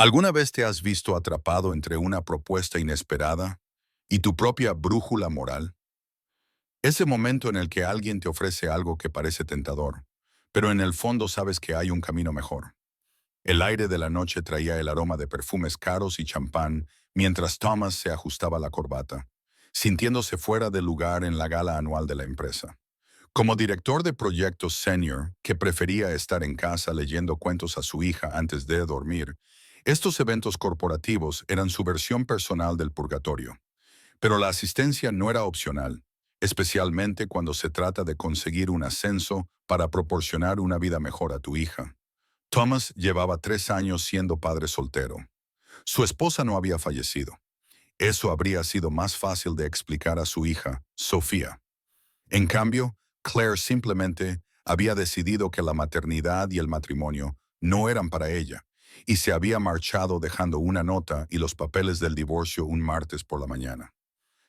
¿Alguna vez te has visto atrapado entre una propuesta inesperada y tu propia brújula moral? Ese momento en el que alguien te ofrece algo que parece tentador, pero en el fondo sabes que hay un camino mejor. El aire de la noche traía el aroma de perfumes caros y champán mientras Thomas se ajustaba la corbata, sintiéndose fuera de lugar en la gala anual de la empresa. Como director de proyectos senior, que prefería estar en casa leyendo cuentos a su hija antes de dormir, estos eventos corporativos eran su versión personal del purgatorio. Pero la asistencia no era opcional, especialmente cuando se trata de conseguir un ascenso para proporcionar una vida mejor a tu hija. Thomas llevaba 3 años siendo padre soltero. Su esposa no había fallecido. Eso habría sido más fácil de explicar a su hija, Sofía. En cambio, Claire simplemente había decidido que la maternidad y el matrimonio no eran para ella, y se había marchado dejando una nota y los papeles del divorcio un martes por la mañana.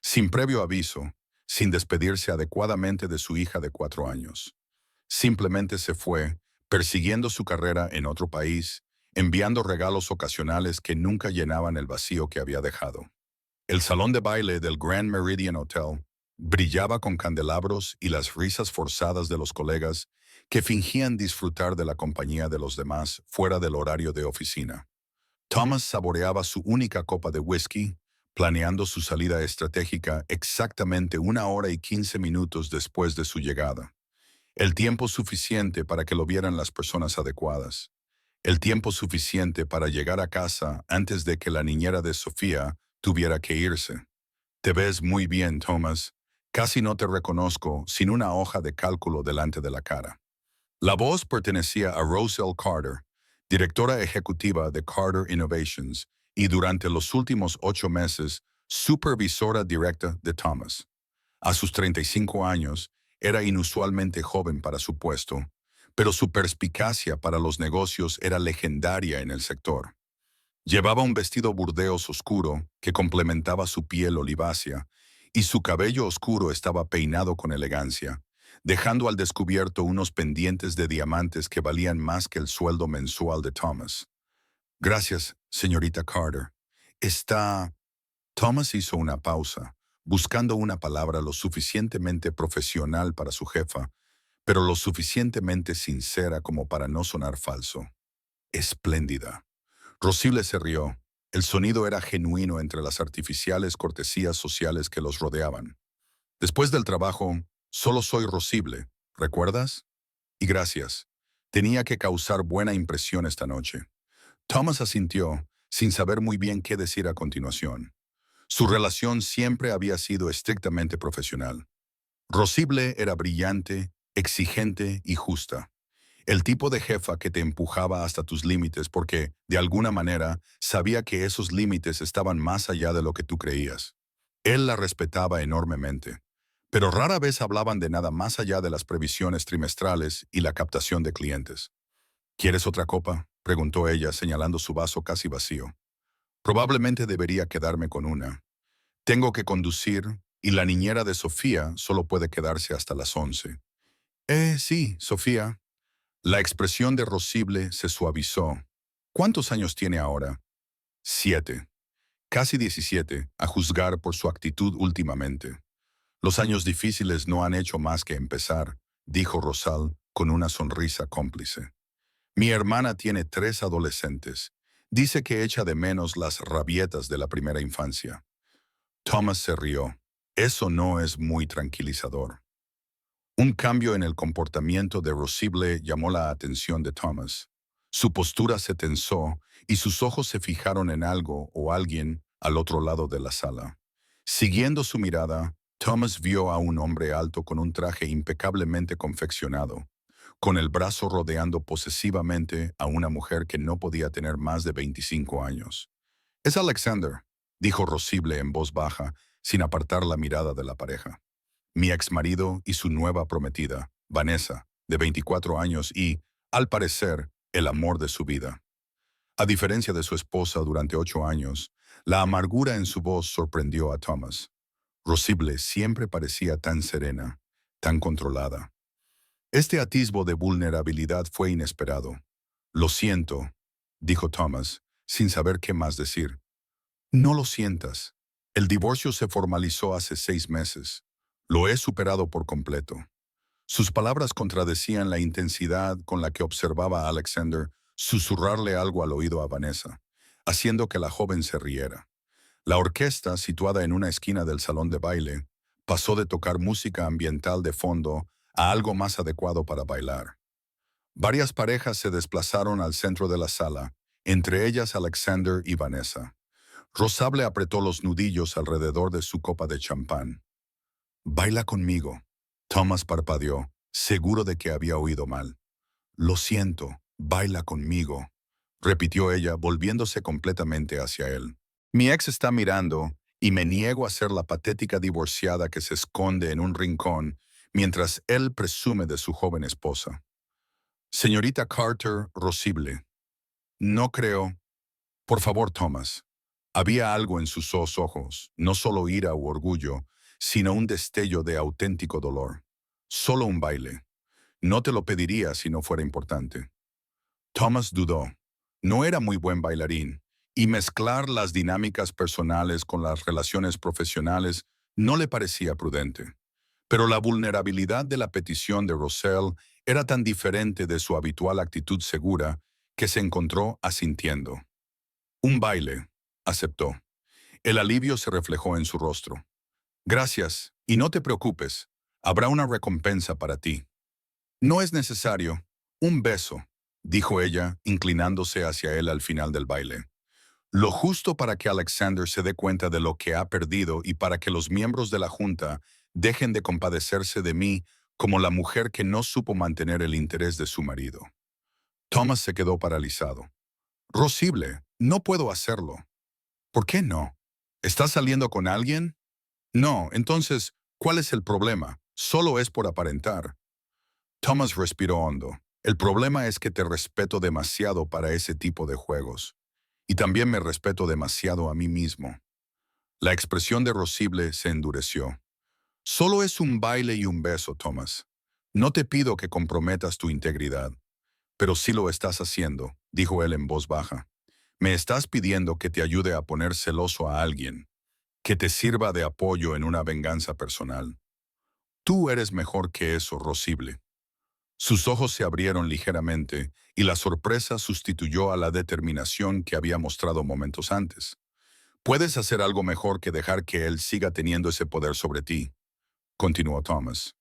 Sin previo aviso, sin despedirse adecuadamente de su hija de 4 años. Simplemente se fue, persiguiendo su carrera en otro país, enviando regalos ocasionales que nunca llenaban el vacío que había dejado. El salón de baile del Grand Meridian Hotel brillaba con candelabros y las risas forzadas de los colegas que fingían disfrutar de la compañía de los demás fuera del horario de oficina. Thomas saboreaba su única copa de whisky, planeando su salida estratégica exactamente 1 hora y 15 minutos después de su llegada. El tiempo suficiente para que lo vieran las personas adecuadas. El tiempo suficiente para llegar a casa antes de que la niñera de Sofía tuviera que irse. Te ves muy bien, Thomas. Casi no te reconozco sin una hoja de cálculo delante de la cara. La voz pertenecía a Rose L. Carter, directora ejecutiva de Carter Innovations, y durante los últimos 8 meses, supervisora directa de Thomas. A sus 35 años, era inusualmente joven para su puesto, pero su perspicacia para los negocios era legendaria en el sector. Llevaba un vestido burdeos oscuro que complementaba su piel olivácea, y su cabello oscuro estaba peinado con elegancia, dejando al descubierto unos pendientes de diamantes que valían más que el sueldo mensual de Thomas. Gracias, señorita Carter. Está... Thomas hizo una pausa, buscando una palabra lo suficientemente profesional para su jefa, pero lo suficientemente sincera como para no sonar falso. Espléndida. Rosible se rió. El sonido era genuino entre las artificiales cortesías sociales que los rodeaban. Después del trabajo, solo soy Rosible, ¿recuerdas? Y gracias. Tenía que causar buena impresión esta noche. Thomas asintió, sin saber muy bien qué decir a continuación. Su relación siempre había sido estrictamente profesional. Rosible era brillante, exigente y justa. El tipo de jefa que te empujaba hasta tus límites porque, de alguna manera, sabía que esos límites estaban más allá de lo que tú creías. Él la respetaba enormemente, pero rara vez hablaban de nada más allá de las previsiones trimestrales y la captación de clientes. ¿Quieres otra copa?, preguntó ella, señalando su vaso casi vacío. Probablemente debería quedarme con una. Tengo que conducir y la niñera de Sofía solo puede quedarse hasta las 11. Sí, Sofía. La expresión de Rosible se suavizó. ¿Cuántos años tiene ahora? 7. Casi 17, a juzgar por su actitud últimamente. Los años difíciles no han hecho más que empezar, dijo Rosal con una sonrisa cómplice. Mi hermana tiene 3 adolescentes. Dice que echa de menos las rabietas de la primera infancia. Thomas se rió. Eso no es muy tranquilizador. Un cambio en el comportamiento de Rosible llamó la atención de Thomas. Su postura se tensó y sus ojos se fijaron en algo o alguien al otro lado de la sala. Siguiendo su mirada, Thomas vio a un hombre alto con un traje impecablemente confeccionado, con el brazo rodeando posesivamente a una mujer que no podía tener más de 25 años. «Es Alexander», dijo Rosible en voz baja, sin apartar la mirada de la pareja. «Mi exmarido y su nueva prometida, Vanessa, de 24 años y, al parecer, el amor de su vida». A diferencia de su esposa durante 8 años, la amargura en su voz sorprendió a Thomas. Rosible siempre parecía tan serena, tan controlada. Este atisbo de vulnerabilidad fue inesperado. «Lo siento», dijo Thomas, sin saber qué más decir. No lo sientas. El divorcio se formalizó hace 6 meses. Lo he superado por completo. Sus palabras contradecían la intensidad con la que observaba a Alexander susurrarle algo al oído a Vanessa, haciendo que la joven se riera. La orquesta, situada en una esquina del salón de baile, pasó de tocar música ambiental de fondo a algo más adecuado para bailar. Varias parejas se desplazaron al centro de la sala, entre ellas Alexander y Vanessa. Rosable apretó los nudillos alrededor de su copa de champán. «Baila conmigo». Thomas parpadeó, seguro de que había oído mal. «Lo siento, baila conmigo», repitió ella, volviéndose completamente hacia él. «Mi ex está mirando y me niego a ser la patética divorciada que se esconde en un rincón mientras él presume de su joven esposa. Señorita Carter, Rosible. No creo. Por favor, Thomas». Había algo en sus ojos, no solo ira u orgullo, sino un destello de auténtico dolor. «Solo un baile. No te lo pediría si no fuera importante». Thomas dudó. No era muy buen bailarín, y mezclar las dinámicas personales con las relaciones profesionales no le parecía prudente. Pero la vulnerabilidad de la petición de Roselle era tan diferente de su habitual actitud segura que se encontró asintiendo. «Un baile», aceptó. El alivio se reflejó en su rostro. «Gracias, y no te preocupes. Habrá una recompensa para ti». «No es necesario. Un beso», dijo ella, inclinándose hacia él al final del baile. Lo justo para que Alexander se dé cuenta de lo que ha perdido y para que los miembros de la Junta dejen de compadecerse de mí como la mujer que no supo mantener el interés de su marido. Thomas se quedó paralizado. «Rosible, no puedo hacerlo». «¿Por qué no? ¿Estás saliendo con alguien?» «No, entonces, ¿cuál es el problema? Solo es por aparentar». Thomas respiró hondo. «El problema es que te respeto demasiado para ese tipo de juegos. Y también me respeto demasiado a mí mismo». La expresión de Rosible se endureció. «Solo es un baile y un beso, Thomas. No te pido que comprometas tu integridad. Pero sí lo estás haciendo», dijo él en voz baja. «Me estás pidiendo que te ayude a poner celoso a alguien, que te sirva de apoyo en una venganza personal. Tú eres mejor que eso, Rosible». Sus ojos se abrieron ligeramente y la sorpresa sustituyó a la determinación que había mostrado momentos antes. «Puedes hacer algo mejor que dejar que él siga teniendo ese poder sobre ti», continuó Thomas.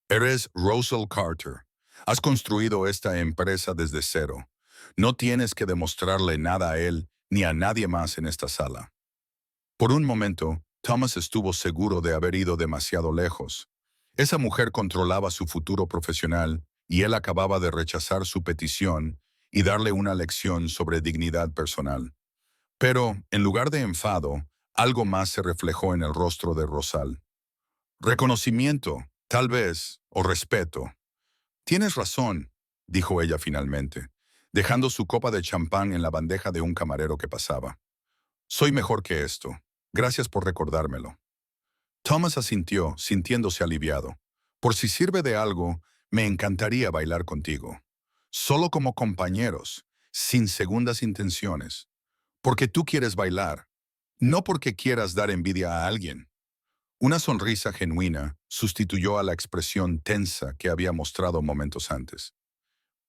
«Eres Roselle Carter. Has construido esta empresa desde cero. No tienes que demostrarle nada a él ni a nadie más en esta sala». Por un momento, Thomas estuvo seguro de haber ido demasiado lejos. Esa mujer controlaba su futuro profesional y él acababa de rechazar su petición y darle una lección sobre dignidad personal. Pero, en lugar de enfado, algo más se reflejó en el rostro de Rosal. «Reconocimiento, tal vez, o respeto». «Tienes razón», dijo ella finalmente, dejando su copa de champán en la bandeja de un camarero que pasaba. «Soy mejor que esto. Gracias por recordármelo». Thomas asintió, sintiéndose aliviado. «Por si sirve de algo, me encantaría bailar contigo. Solo como compañeros, sin segundas intenciones. Porque tú quieres bailar, no porque quieras dar envidia a alguien». Una sonrisa genuina sustituyó a la expresión tensa que había mostrado momentos antes.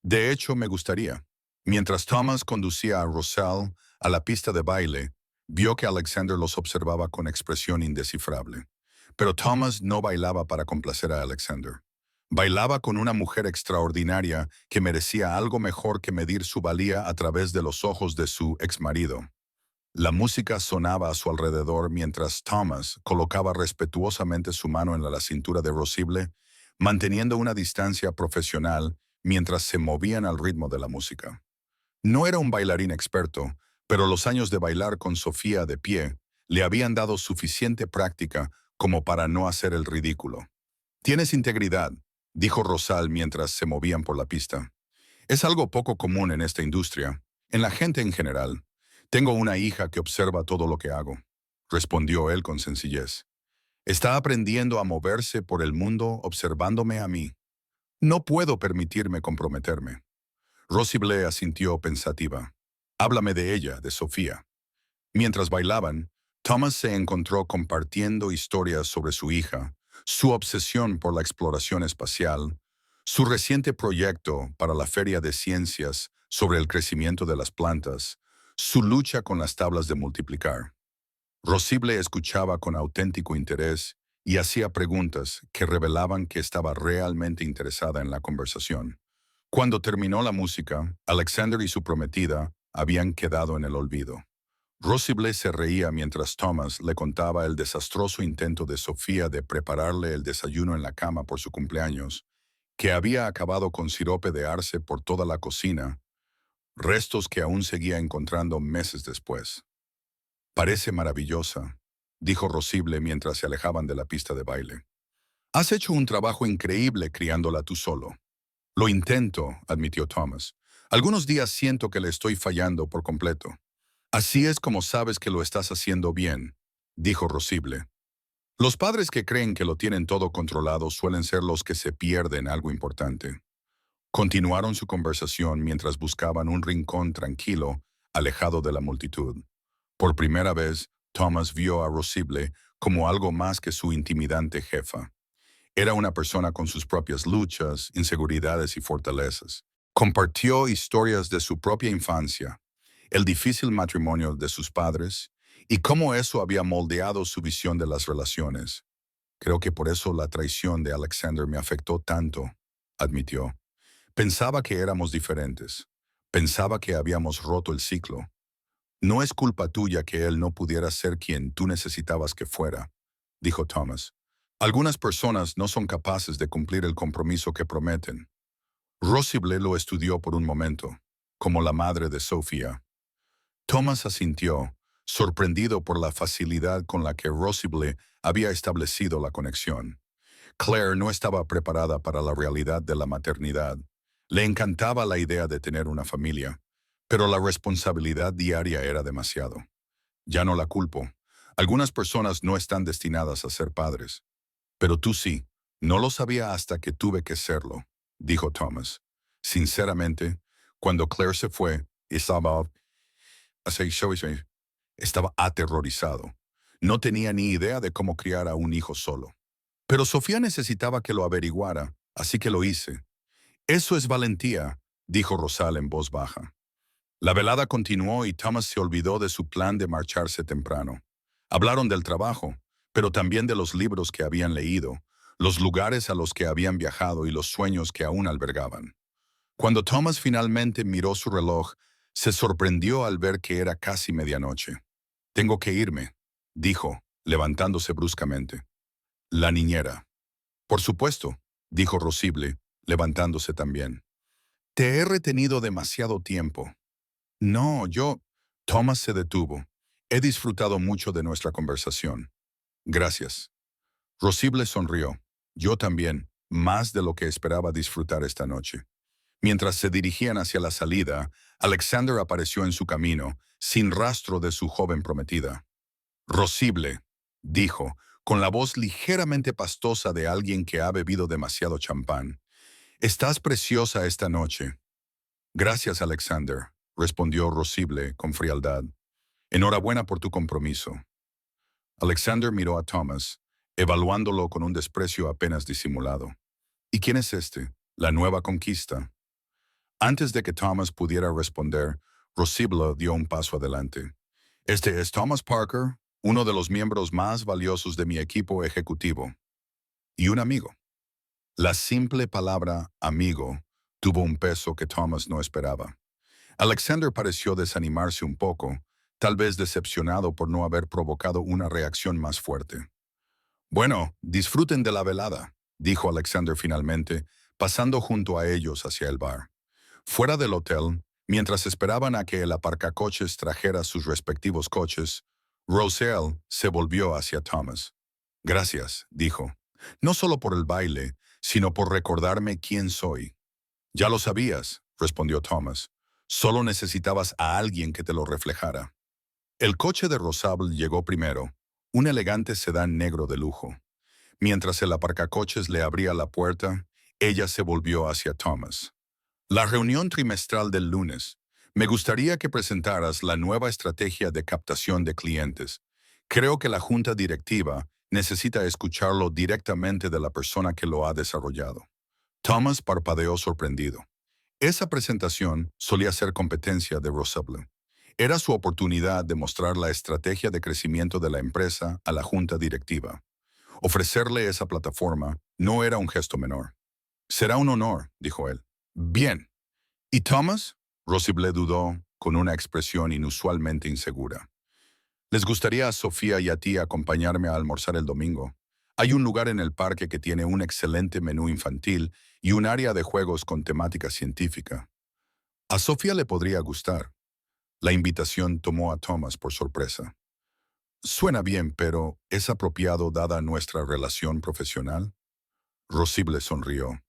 «De hecho, me gustaría». Mientras Thomas conducía a Roselle a la pista de baile, vio que Alexander los observaba con expresión indescifrable. Pero Thomas no bailaba para complacer a Alexander. Bailaba con una mujer extraordinaria que merecía algo mejor que medir su valía a través de los ojos de su exmarido. La música sonaba a su alrededor mientras Thomas colocaba respetuosamente su mano en la cintura de Rosible, manteniendo una distancia profesional mientras se movían al ritmo de la música. No era un bailarín experto, pero los años de bailar con Sofía de pie le habían dado suficiente práctica como para no hacer el ridículo. «Tienes integridad», dijo Rosal mientras se movían por la pista. «Es algo poco común en esta industria, en la gente en general. Tengo una hija que observa todo lo que hago», respondió él con sencillez. «Está aprendiendo a moverse por el mundo observándome a mí. No puedo permitirme comprometerme». Rosible asintió pensativa. Háblame de ella, de Sofía. Mientras bailaban, Thomas se encontró compartiendo historias sobre su hija, su obsesión por la exploración espacial, su reciente proyecto para la Feria de Ciencias sobre el crecimiento de las plantas, su lucha con las tablas de multiplicar. Rosible escuchaba con auténtico interés y hacía preguntas que revelaban que estaba realmente interesada en la conversación. Cuando terminó la música, Alexander y su prometida habían quedado en el olvido. Rosible se reía mientras Thomas le contaba el desastroso intento de Sofía de prepararle el desayuno en la cama por su cumpleaños, que había acabado con sirope de arce por toda la cocina, restos que aún seguía encontrando meses después. Parece maravillosa, dijo Rosible mientras se alejaban de la pista de baile. Has hecho un trabajo increíble criándola tú solo. Lo intento, admitió Thomas. Algunos días siento que le estoy fallando por completo. Así es como sabes que lo estás haciendo bien, dijo Rosible. Los padres que creen que lo tienen todo controlado suelen ser los que se pierden algo importante. Continuaron su conversación mientras buscaban un rincón tranquilo, alejado de la multitud. Por primera vez, Thomas vio a Rosible como algo más que su intimidante jefa. Era una persona con sus propias luchas, inseguridades y fortalezas. Compartió historias de su propia infancia, el difícil matrimonio de sus padres y cómo eso había moldeado su visión de las relaciones. Creo que por eso la traición de Alexander me afectó tanto, admitió. Pensaba que éramos diferentes. Pensaba que habíamos roto el ciclo. No es culpa tuya que él no pudiera ser quien tú necesitabas que fuera, dijo Thomas. Algunas personas no son capaces de cumplir el compromiso que prometen. Rosible lo estudió por un momento, como la madre de Sofía. Thomas asintió, sorprendido por la facilidad con la que Rosible había establecido la conexión. Claire no estaba preparada para la realidad de la maternidad. Le encantaba la idea de tener una familia, pero la responsabilidad diaria era demasiado. Ya no la culpo. Algunas personas no están destinadas a ser padres. Pero tú sí. No lo sabía hasta que tuve que serlo, dijo Thomas. Sinceramente, cuando Claire se fue, estaba aterrorizado. No tenía ni idea de cómo criar a un hijo solo. Pero Sofía necesitaba que lo averiguara, así que lo hice. Eso es valentía, dijo Rosal en voz baja. La velada continuó y Thomas se olvidó de su plan de marcharse temprano. Hablaron del trabajo, pero también de los libros que habían leído, los lugares a los que habían viajado y los sueños que aún albergaban. Cuando Thomas finalmente miró su reloj, se sorprendió al ver que era casi medianoche. Tengo que irme, dijo, levantándose bruscamente. La niñera. Por supuesto, dijo Rosible, levantándose también. Te he retenido demasiado tiempo. No, yo... Thomas se detuvo. He disfrutado mucho de nuestra conversación. Gracias. Rosible sonrió. Yo también, más de lo que esperaba disfrutar esta noche. Mientras se dirigían hacia la salida, Alexander apareció en su camino, sin rastro de su joven prometida. Rosible, dijo, con la voz ligeramente pastosa de alguien que ha bebido demasiado champán. Estás preciosa esta noche. Gracias, Alexander, respondió Rosible con frialdad. Enhorabuena por tu compromiso. Alexander miró a Thomas, evaluándolo con un desprecio apenas disimulado. ¿Y quién es este? La nueva conquista. Antes de que Thomas pudiera responder, Rosible dio un paso adelante. Este es Thomas Parker, uno de los miembros más valiosos de mi equipo ejecutivo. Y un amigo. La simple palabra amigo tuvo un peso que Thomas no esperaba. Alexander pareció desanimarse un poco, tal vez decepcionado por no haber provocado una reacción más fuerte. Bueno, disfruten de la velada, dijo Alexander finalmente, pasando junto a ellos hacia el bar. Fuera del hotel, mientras esperaban a que el aparcacoches trajera sus respectivos coches, Roselle se volvió hacia Thomas. Gracias, dijo, no solo por el baile, sino por recordarme quién soy. Ya lo sabías, respondió Thomas. Solo necesitabas a alguien que te lo reflejara. El coche de Rosable llegó primero, un elegante sedán negro de lujo. Mientras el aparcacoches le abría la puerta, ella se volvió hacia Thomas. La reunión trimestral del lunes. Me gustaría que presentaras la nueva estrategia de captación de clientes. Creo que la junta directiva necesita escucharlo directamente de la persona que lo ha desarrollado. Thomas parpadeó sorprendido. Esa presentación solía ser competencia de Rosable. Era su oportunidad de mostrar la estrategia de crecimiento de la empresa a la junta directiva. Ofrecerle esa plataforma no era un gesto menor. Será un honor, dijo él. Bien. ¿Y Thomas? Rosable dudó con una expresión inusualmente insegura. ¿Les gustaría a Sofía y a ti acompañarme a almorzar el domingo? Hay un lugar en el parque que tiene un excelente menú infantil y un área de juegos con temática científica. A Sofía le podría gustar. La invitación tomó a Thomas por sorpresa. Suena bien, pero ¿es apropiado dada nuestra relación profesional? Rosible sonrió.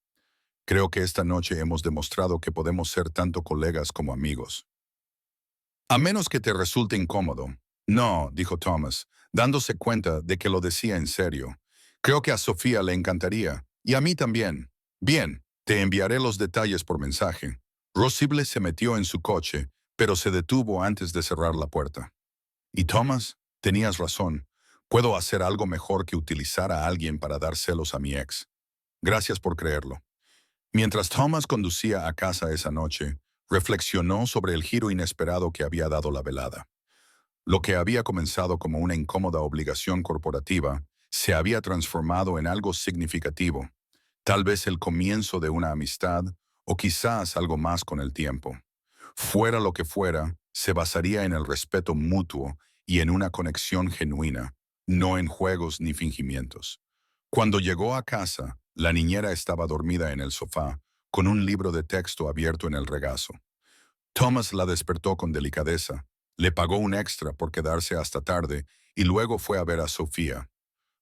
Creo que esta noche hemos demostrado que podemos ser tanto colegas como amigos. A menos que te resulte incómodo. No, dijo Thomas, dándose cuenta de que lo decía en serio. Creo que a Sofía le encantaría, y a mí también. Bien, te enviaré los detalles por mensaje. Rosible se metió en su coche, pero se detuvo antes de cerrar la puerta. Y Thomas, tenías razón. Puedo hacer algo mejor que utilizar a alguien para dar celos a mi ex. Gracias por creerlo. Mientras Thomas conducía a casa esa noche, reflexionó sobre el giro inesperado que había dado la velada. Lo que había comenzado como una incómoda obligación corporativa se había transformado en algo significativo, tal vez el comienzo de una amistad o quizás algo más con el tiempo. Fuera lo que fuera, se basaría en el respeto mutuo y en una conexión genuina, no en juegos ni fingimientos. Cuando llegó a casa, la niñera estaba dormida en el sofá, con un libro de texto abierto en el regazo. Thomas la despertó con delicadeza, le pagó un extra por quedarse hasta tarde y luego fue a ver a Sofía.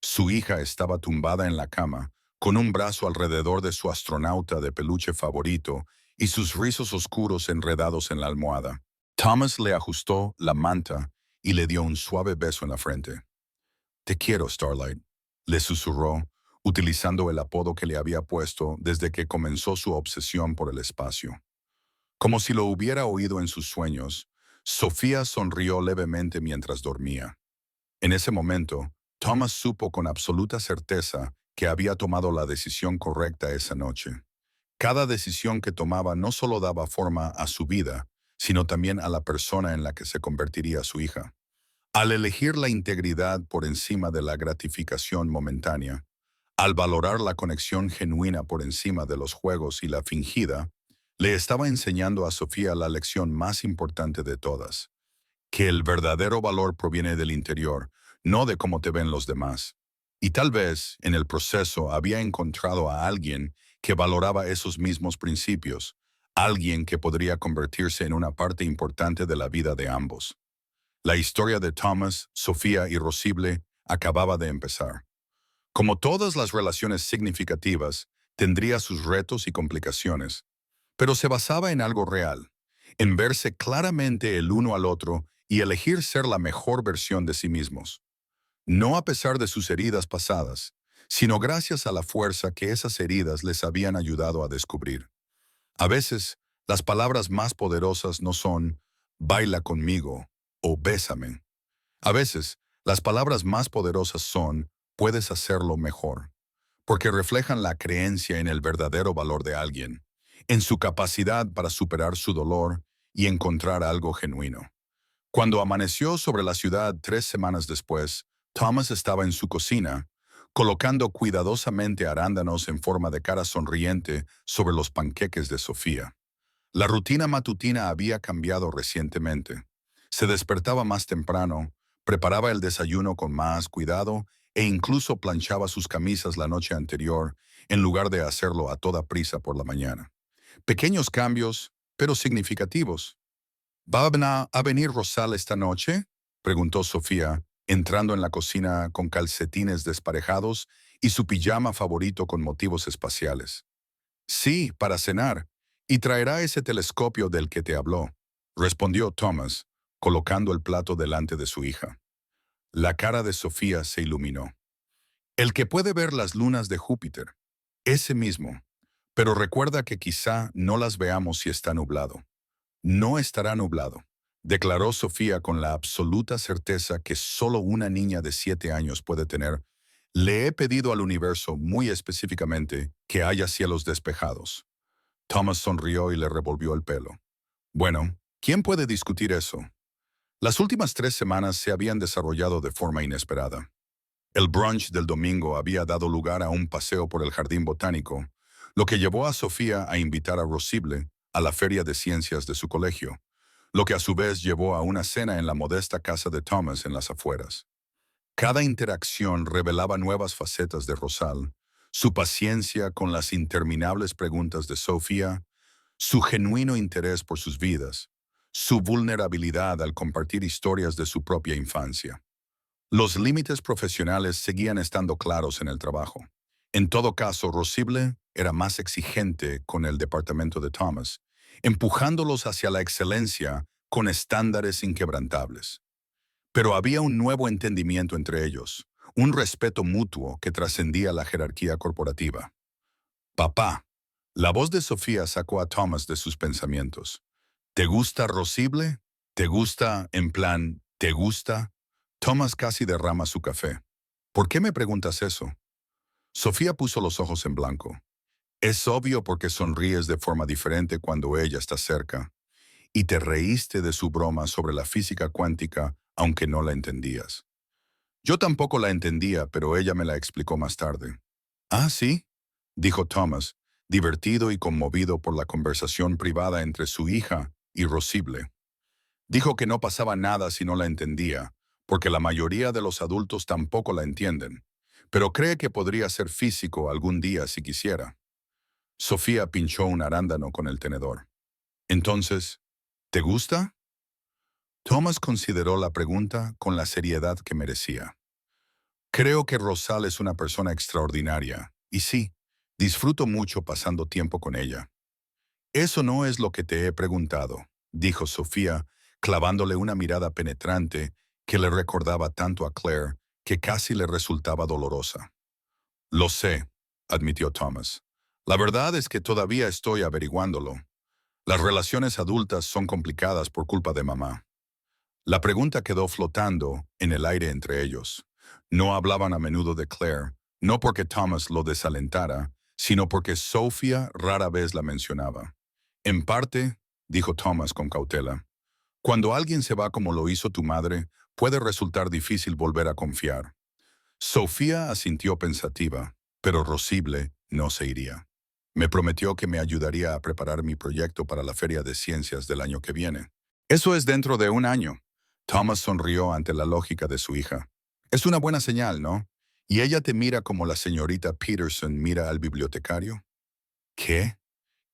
Su hija estaba tumbada en la cama, con un brazo alrededor de su astronauta de peluche favorito y sus rizos oscuros enredados en la almohada. Thomas le ajustó la manta y le dio un suave beso en la frente. Te quiero, Starlight, le susurró, utilizando el apodo que le había puesto desde que comenzó su obsesión por el espacio. Como si lo hubiera oído en sus sueños, Sofía sonrió levemente mientras dormía. En ese momento, Thomas supo con absoluta certeza que había tomado la decisión correcta esa noche. Cada decisión que tomaba no solo daba forma a su vida, sino también a la persona en la que se convertiría su hija. Al elegir la integridad por encima de la gratificación momentánea, al valorar la conexión genuina por encima de los juegos y la fingida, le estaba enseñando a Sofía la lección más importante de todas, que el verdadero valor proviene del interior, no de cómo te ven los demás. Y tal vez, en el proceso, había encontrado a alguien que valoraba esos mismos principios, alguien que podría convertirse en una parte importante de la vida de ambos. La historia de Thomas, Sofía y Rosible acababa de empezar. Como todas las relaciones significativas, tendría sus retos y complicaciones, pero se basaba en algo real, en verse claramente el uno al otro y elegir ser la mejor versión de sí mismos. No a pesar de sus heridas pasadas, sino gracias a la fuerza que esas heridas les habían ayudado a descubrir. A veces, las palabras más poderosas no son «baila conmigo» o «bésame». A veces, las palabras más poderosas son «puedes hacerlo mejor», porque reflejan la creencia en el verdadero valor de alguien, en su capacidad para superar su dolor y encontrar algo genuino. Cuando amaneció sobre la ciudad 3 semanas después, Thomas estaba en su cocina, colocando cuidadosamente arándanos en forma de cara sonriente sobre los panqueques de Sofía. La rutina matutina había cambiado recientemente. Se despertaba más temprano, preparaba el desayuno con más cuidado e incluso planchaba sus camisas la noche anterior en lugar de hacerlo a toda prisa por la mañana. Pequeños cambios, pero significativos. ¿Va a venir Rosal esta noche?, preguntó Sofía, entrando en la cocina con calcetines desparejados y su pijama favorito con motivos espaciales. Sí, para cenar, y traerá ese telescopio del que te habló, respondió Thomas, colocando el plato delante de su hija. La cara de Sofía se iluminó. El que puede ver las lunas de Júpiter, ese mismo, pero recuerda que quizá no las veamos si está nublado. No estará nublado, declaró Sofía con la absoluta certeza que solo una niña de 7 años puede tener. Le he pedido al universo muy específicamente que haya cielos despejados. Thomas sonrió y le revolvió el pelo. Bueno, ¿quién puede discutir eso? Las últimas 3 semanas se habían desarrollado de forma inesperada. El brunch del domingo había dado lugar a un paseo por el jardín botánico, lo que llevó a Sofía a invitar a Rosible a la feria de ciencias de su colegio, lo que a su vez llevó a una cena en la modesta casa de Thomas en las afueras. Cada interacción revelaba nuevas facetas de Rosal, su paciencia con las interminables preguntas de Sofía, su genuino interés por sus vidas, su vulnerabilidad al compartir historias de su propia infancia. Los límites profesionales seguían estando claros en el trabajo. En todo caso, Rosible era más exigente con el departamento de Thomas, empujándolos hacia la excelencia con estándares inquebrantables. Pero había un nuevo entendimiento entre ellos, un respeto mutuo que trascendía la jerarquía corporativa. Papá. La voz de Sofía sacó a Thomas de sus pensamientos. ¿Te gusta Rosible? ¿Te gusta, en plan, te gusta? Thomas casi derrama su café. ¿Por qué me preguntas eso? Sofía puso los ojos en blanco. Es obvio porque sonríes de forma diferente cuando ella está cerca, y te reíste de su broma sobre la física cuántica, aunque no la entendías. Yo tampoco la entendía, pero ella me la explicó más tarde. Ah, sí, dijo Thomas, divertido y conmovido por la conversación privada entre su hija y Rosible. Dijo que no pasaba nada si no la entendía, porque la mayoría de los adultos tampoco la entienden, pero cree que podría ser físico algún día si quisiera. Sofía pinchó un arándano con el tenedor. Entonces, ¿te gusta? Thomas consideró la pregunta con la seriedad que merecía. Creo que Rosal es una persona extraordinaria, y sí, disfruto mucho pasando tiempo con ella. Eso no es lo que te he preguntado, dijo Sofía, clavándole una mirada penetrante que le recordaba tanto a Claire que casi le resultaba dolorosa. Lo sé, admitió Thomas. La verdad es que todavía estoy averiguándolo. Las relaciones adultas son complicadas por culpa de mamá. La pregunta quedó flotando en el aire entre ellos. No hablaban a menudo de Claire, no porque Thomas lo desalentara, sino porque Sofía rara vez la mencionaba. En parte, dijo Thomas con cautela, cuando alguien se va como lo hizo tu madre, puede resultar difícil volver a confiar. Sofía asintió pensativa, pero Rosible no se iría. Me prometió que me ayudaría a preparar mi proyecto para la Feria de Ciencias del año que viene. Eso es dentro de un año. Thomas sonrió ante la lógica de su hija. Es una buena señal, ¿no? ¿Y ella te mira como la señorita Peterson mira al bibliotecario? ¿Qué?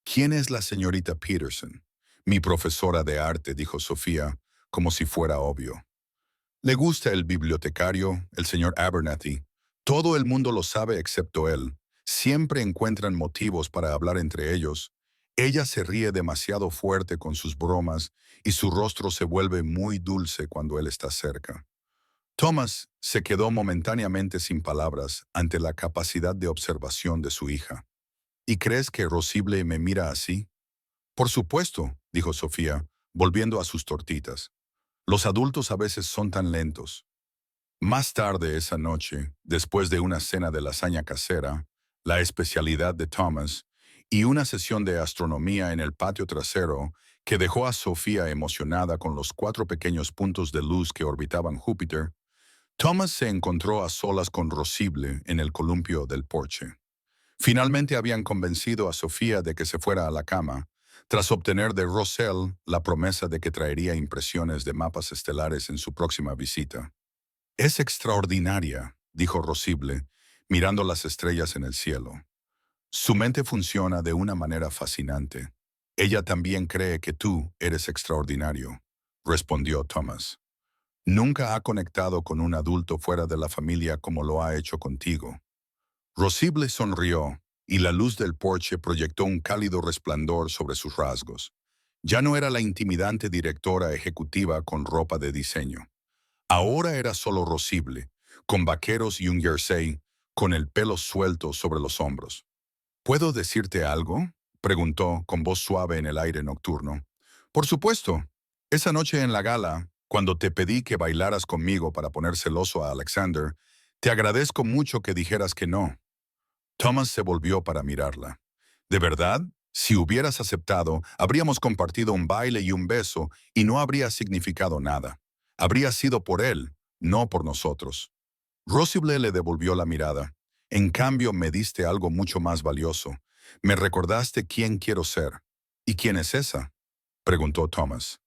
¿Quién es la señorita Peterson? Mi profesora de arte, dijo Sofía, como si fuera obvio. Le gusta el bibliotecario, el señor Abernathy. Todo el mundo lo sabe excepto él. Siempre encuentran motivos para hablar entre ellos. Ella se ríe demasiado fuerte con sus bromas y su rostro se vuelve muy dulce cuando él está cerca. Thomas se quedó momentáneamente sin palabras ante la capacidad de observación de su hija. ¿Y crees que Rosible me mira así? Por supuesto, dijo Sofía, volviendo a sus tortitas. Los adultos a veces son tan lentos. Más tarde esa noche, después de una cena de lasaña casera, la especialidad de Thomas, y una sesión de astronomía en el patio trasero que dejó a Sofía emocionada con los 4 pequeños puntos de luz que orbitaban Júpiter, Thomas se encontró a solas con Rosible en el columpio del porche. Finalmente habían convencido a Sofía de que se fuera a la cama, tras obtener de Roselle la promesa de que traería impresiones de mapas estelares en su próxima visita. Es extraordinaria, dijo Rosible, mirando las estrellas en el cielo. Su mente funciona de una manera fascinante. Ella también cree que tú eres extraordinario, respondió Thomas. Nunca ha conectado con un adulto fuera de la familia como lo ha hecho contigo. Rosible sonrió, y la luz del porche proyectó un cálido resplandor sobre sus rasgos. Ya no era la intimidante directora ejecutiva con ropa de diseño. Ahora era solo Rosible, con vaqueros y un jersey, con el pelo suelto sobre los hombros. ¿Puedo decirte algo? Preguntó con voz suave en el aire nocturno. Por supuesto, esa noche en la gala, cuando te pedí que bailaras conmigo para poner celoso a Alexander, te agradezco mucho que dijeras que no. Thomas se volvió para mirarla. ¿De verdad? Si hubieras aceptado, habríamos compartido un baile y un beso y no habría significado nada. Habría sido por él, no por nosotros. Rosible le devolvió la mirada. En cambio, me diste algo mucho más valioso. Me recordaste quién quiero ser. ¿Y quién es esa? Preguntó Thomas.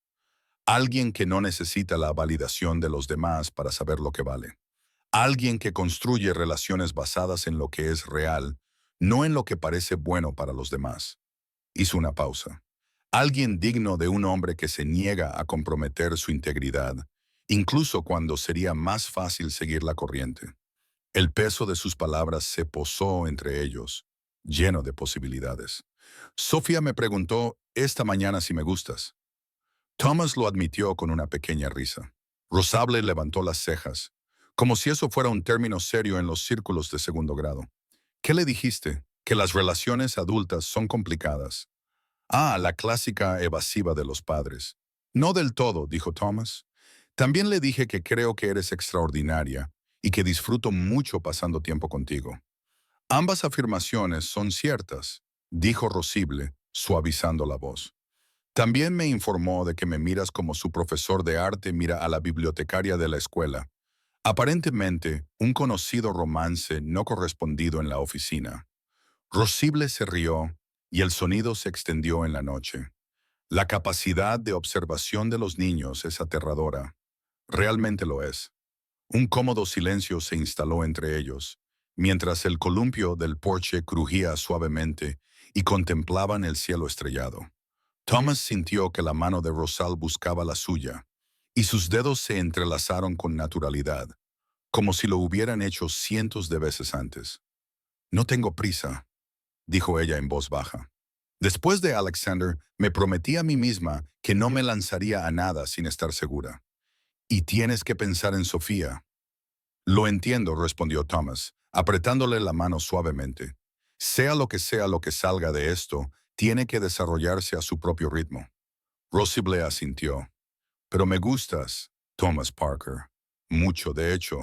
Alguien que no necesita la validación de los demás para saber lo que vale. Alguien que construye relaciones basadas en lo que es real, no en lo que parece bueno para los demás. Hizo una pausa. Alguien digno de un hombre que se niega a comprometer su integridad, incluso cuando sería más fácil seguir la corriente. El peso de sus palabras se posó entre ellos, lleno de posibilidades. Sofía me preguntó esta mañana si me gustas. Thomas lo admitió con una pequeña risa. Rosable levantó las cejas, como si eso fuera un término serio en los círculos de segundo grado. ¿Qué le dijiste? Que las relaciones adultas son complicadas. Ah, la clásica evasiva de los padres. No del todo, dijo Thomas. También le dije que creo que eres extraordinaria y que disfruto mucho pasando tiempo contigo. Ambas afirmaciones son ciertas, dijo Rosible, suavizando la voz. También me informó de que me miras como su profesor de arte mira a la bibliotecaria de la escuela. Aparentemente, un conocido romance no correspondido en la oficina. Rosible se rió y el sonido se extendió en la noche. La capacidad de observación de los niños es aterradora. Realmente lo es. Un cómodo silencio se instaló entre ellos, mientras el columpio del porche crujía suavemente y contemplaban el cielo estrellado. Thomas sintió que la mano de Rosal buscaba la suya, y sus dedos se entrelazaron con naturalidad, como si lo hubieran hecho cientos de veces antes. No tengo prisa, dijo ella en voz baja. Después de Alexander, me prometí a mí misma que no me lanzaría a nada sin estar segura. Y tienes que pensar en Sofía. Lo entiendo, respondió Thomas, apretándole la mano suavemente. Sea lo que salga de esto, tiene que desarrollarse a su propio ritmo. Rosible asintió. Pero me gustas, Thomas Parker. Mucho, de hecho.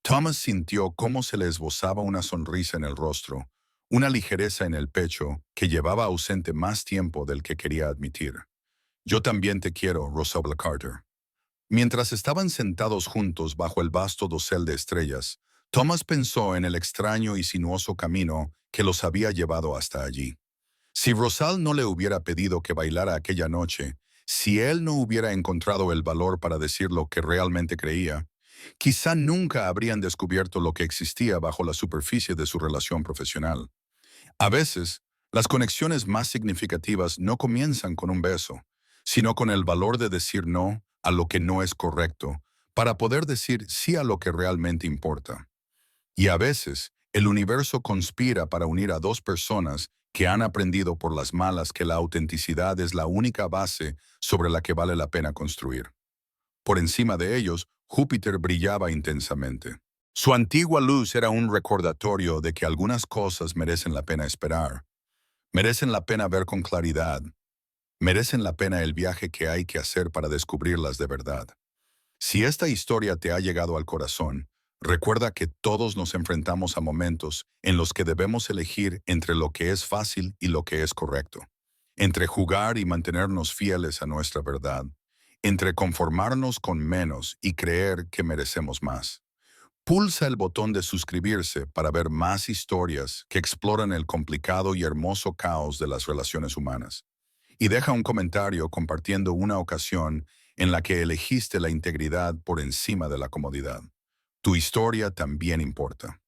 Thomas sintió cómo se le esbozaba una sonrisa en el rostro, una ligereza en el pecho que llevaba ausente más tiempo del que quería admitir. Yo también te quiero, Rosable Carter. Mientras estaban sentados juntos bajo el vasto dosel de estrellas, Thomas pensó en el extraño y sinuoso camino que los había llevado hasta allí. Si Rosal no le hubiera pedido que bailara aquella noche, si él no hubiera encontrado el valor para decir lo que realmente creía, quizá nunca habrían descubierto lo que existía bajo la superficie de su relación profesional. A veces, las conexiones más significativas no comienzan con un beso, sino con el valor de decir no a lo que no es correcto, para poder decir sí a lo que realmente importa. Y a veces, el universo conspira para unir a dos personas que han aprendido por las malas que la autenticidad es la única base sobre la que vale la pena construir. Por encima de ellos, Júpiter brillaba intensamente. Su antigua luz era un recordatorio de que algunas cosas merecen la pena esperar, merecen la pena ver con claridad, merecen la pena el viaje que hay que hacer para descubrirlas de verdad. Si esta historia te ha llegado al corazón, recuerda que todos nos enfrentamos a momentos en los que debemos elegir entre lo que es fácil y lo que es correcto, entre jugar y mantenernos fieles a nuestra verdad, entre conformarnos con menos y creer que merecemos más. Pulsa el botón de suscribirse para ver más historias que exploran el complicado y hermoso caos de las relaciones humanas. Y deja un comentario compartiendo una ocasión en la que elegiste la integridad por encima de la comodidad. Tu historia también importa.